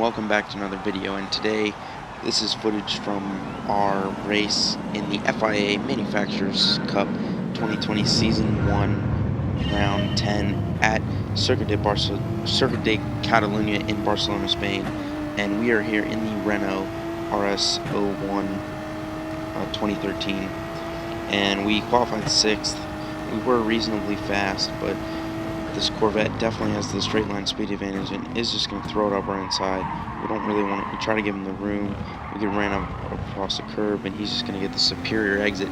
welcome back to another video, and today this is footage from our race in the FIA Manufacturers Cup 2020 Season 1 Round 10 at Circuit de Catalunya in Barcelona, Spain, and we are here in the Renault R.S.01 2013, and we qualified 6th. We were reasonably fast, but this Corvette definitely has the straight line speed advantage and is just going to throw it up our inside. We don't really want to try to give him the room. We get ran up across the curb, and he's just going to get the superior exit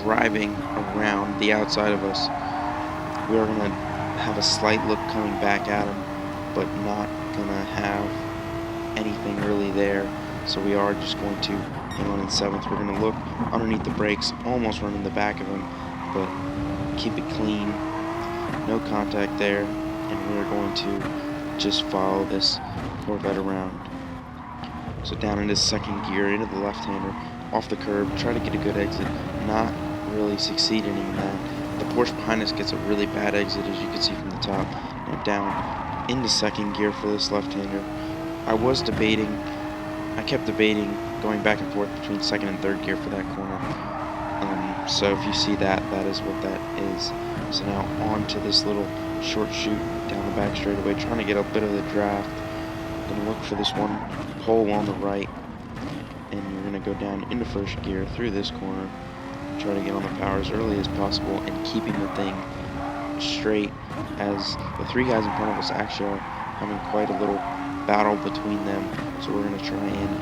driving around the outside of us. We are going to have a slight look coming back at him, but not going to have anything really there. So we are just going to hang on in 7th. We're going to look underneath the brakes, almost run in the back of him, but keep it clean. No contact there, and we're going to just follow this Corvette around. So down into second gear, into the left-hander, off the curb, try to get a good exit, not really succeeding in that. The Porsche behind us gets a really bad exit, as you can see from the top. Now down into second gear for this left-hander. I kept debating going back and forth between second and third gear for that corner. So if you see that, that is what that is. So now on to this little short shoot down the back straightaway, trying to get a bit of the draft. Gonna look for this one pole on the right, and you're gonna go down into first gear through this corner, try to get on the power as early as possible, and keeping the thing straight, as the three guys in front of us actually are having quite a little battle between them. So we're gonna try and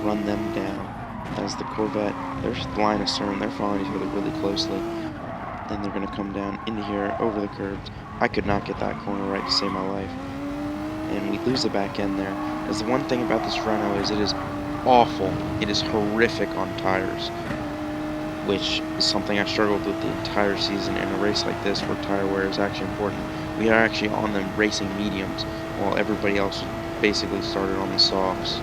run them down. As the Corvette, their line of stern, they're following each other really closely. Then they're going to come down into here, over the curbs. I could not get that corner right to save my life. And we lose the back end there. As the one thing about this Renault is it is awful. It is horrific on tires, which is something I struggled with the entire season. In a race like this where tire wear is actually important, we are actually on them racing mediums, while everybody else basically started on the softs.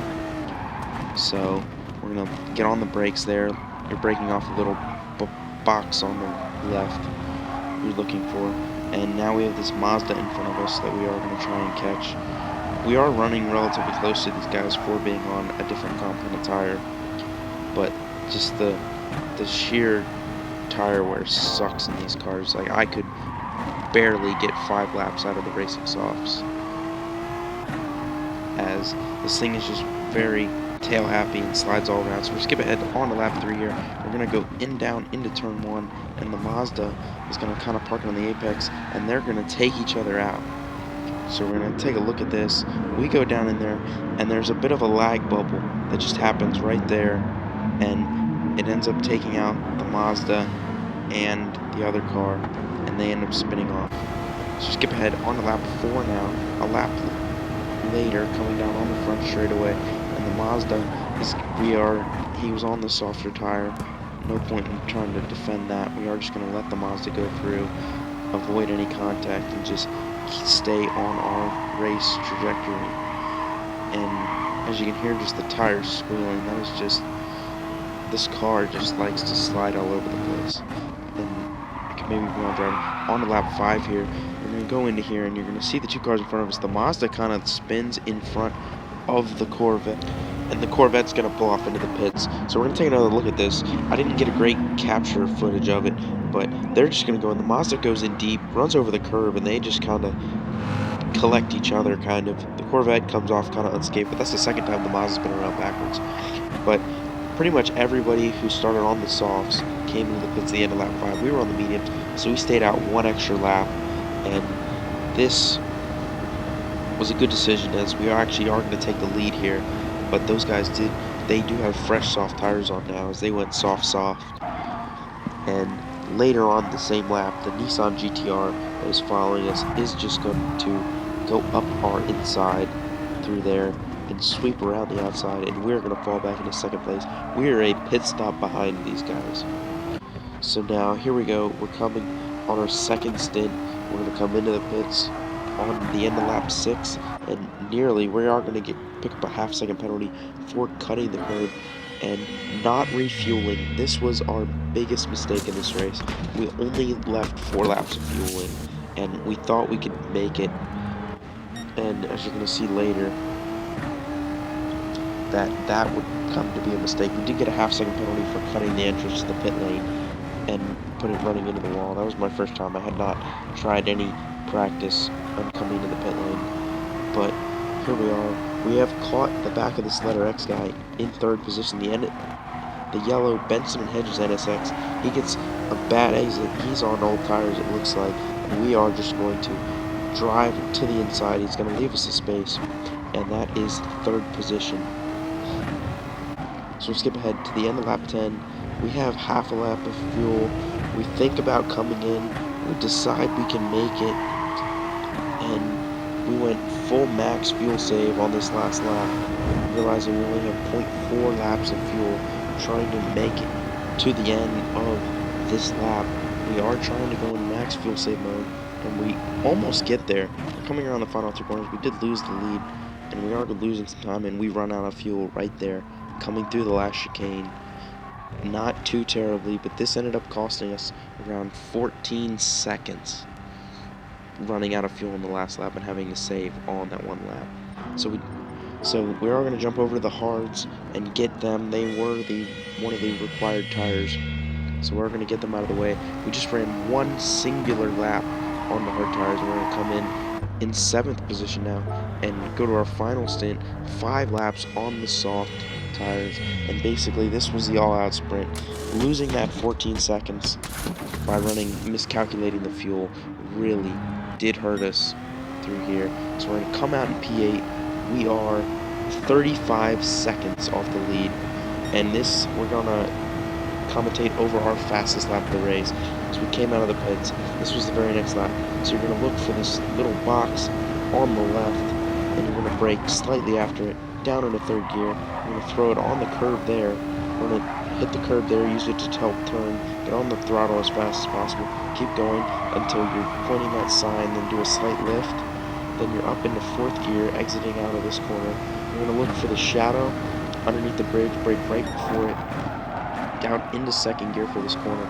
So we're going to get on the brakes there. You're breaking off a little box on the left you're looking for. And now we have this Mazda in front of us that we are going to try and catch. We are running relatively close to these guys for being on a different component tire. But just the sheer tire wear sucks in these cars. Like, I could barely get 5 laps out of the racing softs, as this thing is just very tail happy and slides all around. So we're skip ahead on to lap 3 here. We're going to go down into turn 1, and the Mazda is going to kind of park on the apex, and they're going to take each other out. So we're going to take a look at this. We go down in there, and there's a bit of a lag bubble that just happens right there, and it ends up taking out the Mazda and the other car, and they end up spinning off. So skip ahead on to lap 4 now. A lap later, coming down on the front straightaway. And the Mazda he was on the softer tire. No point in trying to defend that. We are just going to let the Mazda go through, avoid any contact, and just stay on our race trajectory. And as you can hear, just the tires squealing. That is just, this car just likes to slide all over the place. And I can maybe go on driving on to lap 5 here. We're going to go into here, and you're going to see the two cars in front of us. The Mazda kind of spins in front of the Corvette, and the Corvette's going to pull off into the pits. So we're going to take another look at this. I didn't get a great capture footage of it, but they're just going to go in. The Mazda goes in deep, runs over the curb, and they just kind of collect each other, kind of. The Corvette comes off kind of unscathed, but that's the second time the Mazda's been around backwards. But pretty much everybody who started on the softs came into the pits at the end of lap 5. We were on the mediums, so we stayed out 1 extra lap, and this was a good decision, as we actually are going to take the lead here. But those guys do have fresh soft tires on now, as they went soft. And later on the same lap, the Nissan GTR that is following us is just going to go up our inside through there and sweep around the outside, and we're going to fall back into second place. We are a pit stop behind these guys. So now here we go. We're coming on our second stint. We're going to come into the pits on the end of lap 6, and nearly we are going to pick up a half-second penalty for cutting the curb and not refueling. This was our biggest mistake in this race. We only left 4 laps of fueling, and we thought we could make it. And as you're going to see later, that would come to be a mistake. We did get a half-second penalty for cutting the entrance to the pit lane and put it running into the wall. That was my first time. I had not tried any practice on coming to the pit lane, but here we are. We have caught the back of this letter X guy in third position. The yellow Benson and Hedges NSX. He gets a bad exit. He's on old tires, it looks like, and we are just going to drive to the inside. He's going to leave us a space, and that is third position. So we skip ahead to the end of lap 10. We have half a lap of fuel. We think about coming in. We decide we can make it, and we went full max fuel save on this last lap, realizing we only have 0.4 laps of fuel, trying to make it to the end of this lap. We are trying to go in max fuel save mode, and we almost get there. We're coming around the final 2 corners. We did lose the lead, and we are losing some time, and we run out of fuel right there, coming through the last chicane. Not too terribly, but this ended up costing us around 14 seconds, running out of fuel in the last lap and having to save on that one lap. So we are going to jump over to the hards and get them. They were one of the required tires, so we're going to get them out of the way. We just ran one singular lap on the hard tires. We're going to come in 7th position now and go to our final stint, 5 laps on the soft tires, and basically this was the all-out sprint. Losing that 14 seconds by miscalculating the fuel really did hurt us through here. So we're going to come out in P8. We are 35 seconds off the lead, and this we're going to commentate over our fastest lap of the race. So we came out of the pits. This was the very next lap. So you're going to look for this little box on the left, and you're going to brake slightly after it, down into 3rd gear. You're going to throw it on the curb there. We're going to hit the curb there, use it to help turn, get on the throttle as fast as possible, keep going until you're pointing that sign, then do a slight lift. Then you're up into 4th gear, exiting out of this corner. You're going to look for the shadow underneath the bridge, brake right before it, down into 2nd gear for this corner.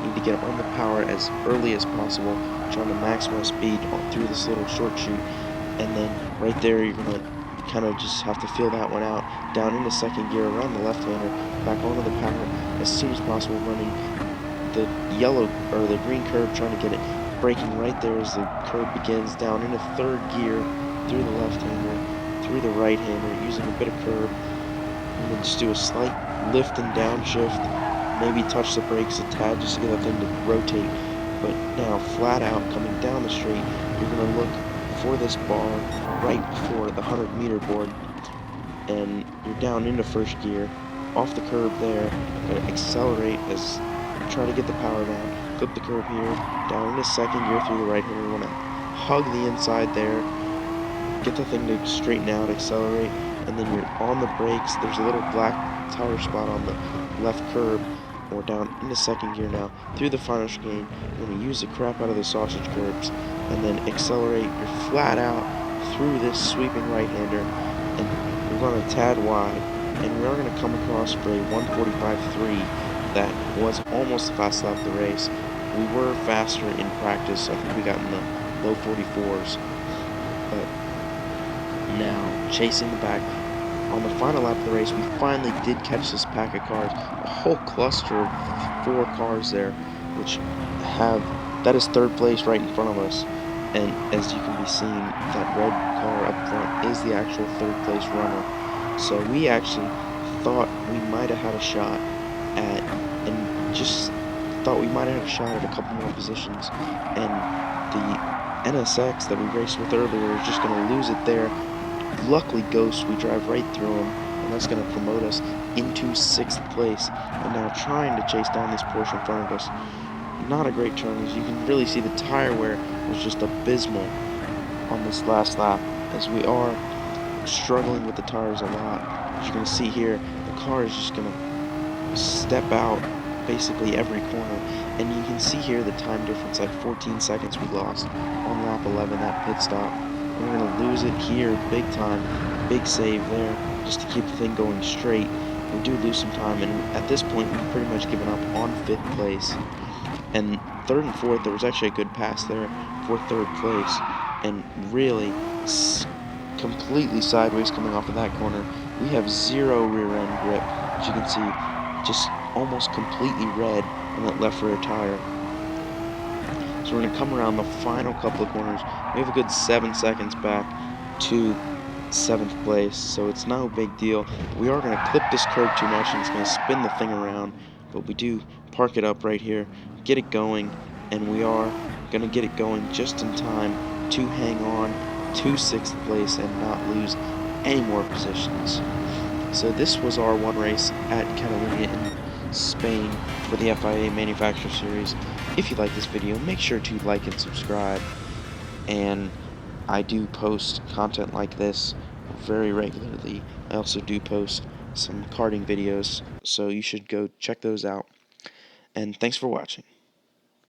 You need to get on the power as early as possible, trying to maximize speed through this little short chute, and then right there you're going to kind of just have to feel that one out, down into 2nd gear, around the left-hander, back onto the power as soon as possible, running the yellow or the green curb, trying to get it, braking right there as the curb begins, down into 3rd gear, through the left-hander, through the right-hander, using a bit of curb, and then just do a slight lift and downshift, maybe touch the brakes a tad just to get that thing to rotate. But now, flat out, coming down the straight, you're going to look for this bar right before the 100-meter board, and you're down into 1st gear, off the curb there, going to accelerate as you try to get the power down, clip the curb here, down into 2nd gear through the right hander. You want to hug the inside there, get the thing to straighten out, accelerate, and then you're on the brakes. There's a little black tire spot on the left curb. We're down into 2nd gear now, through the final chicane. You're going to use the crap out of the sausage curbs, and then accelerate. You're flat out through this sweeping right-hander, and you're going a tad wide, and we are going to come across for a 1:45.3 that was almost the fastest lap of the race. We were faster in practice. I think we got in the low 44s, but now chasing the back. On the final lap of the race, we finally did catch this pack of cars, a whole cluster of 4 cars there, which that is 3rd place right in front of us, and as you can be seeing, that red car up front is the actual 3rd place runner. So we actually thought we might have had a shot at, and just thought we might have had a shot at a couple more positions, and the NSX that we raced with earlier is just going to lose it there. Luckily, Ghost, we drive right through him, and that's going to promote us into 6th place. And now trying to chase down this Porsche in front of us. Not a great turn, as you can really see the tire wear was just abysmal on this last lap, as we are struggling with the tires a lot. As you can see here, the car is just going to step out basically every corner, and you can see here the time difference, like 14 seconds we lost on lap 11, that pit stop. We're going to lose it here big time, big save there, just to keep the thing going straight. We do lose some time, and at this point we've pretty much given up on 5th place. And 3rd and 4th, there was actually a good pass there for 3rd place, and really completely sideways coming off of that corner. We have zero rear end grip, as you can see, just almost completely red on that left rear tire. So we're going to come around the final couple of corners. We have a good 7 seconds back to 7th place, so it's no big deal. We are going to clip this curb too much, and it's going to spin the thing around, but we do park it up right here, get it going, and we are going to get it going just in time to hang on to 6th place and not lose any more positions. So this was our one race at Catalunya in Spain for the FIA Manufacturer Series. If you like this video, make sure to like and subscribe. And I do post content like this very regularly. I also do post some karting videos, so you should go check those out. And thanks for watching.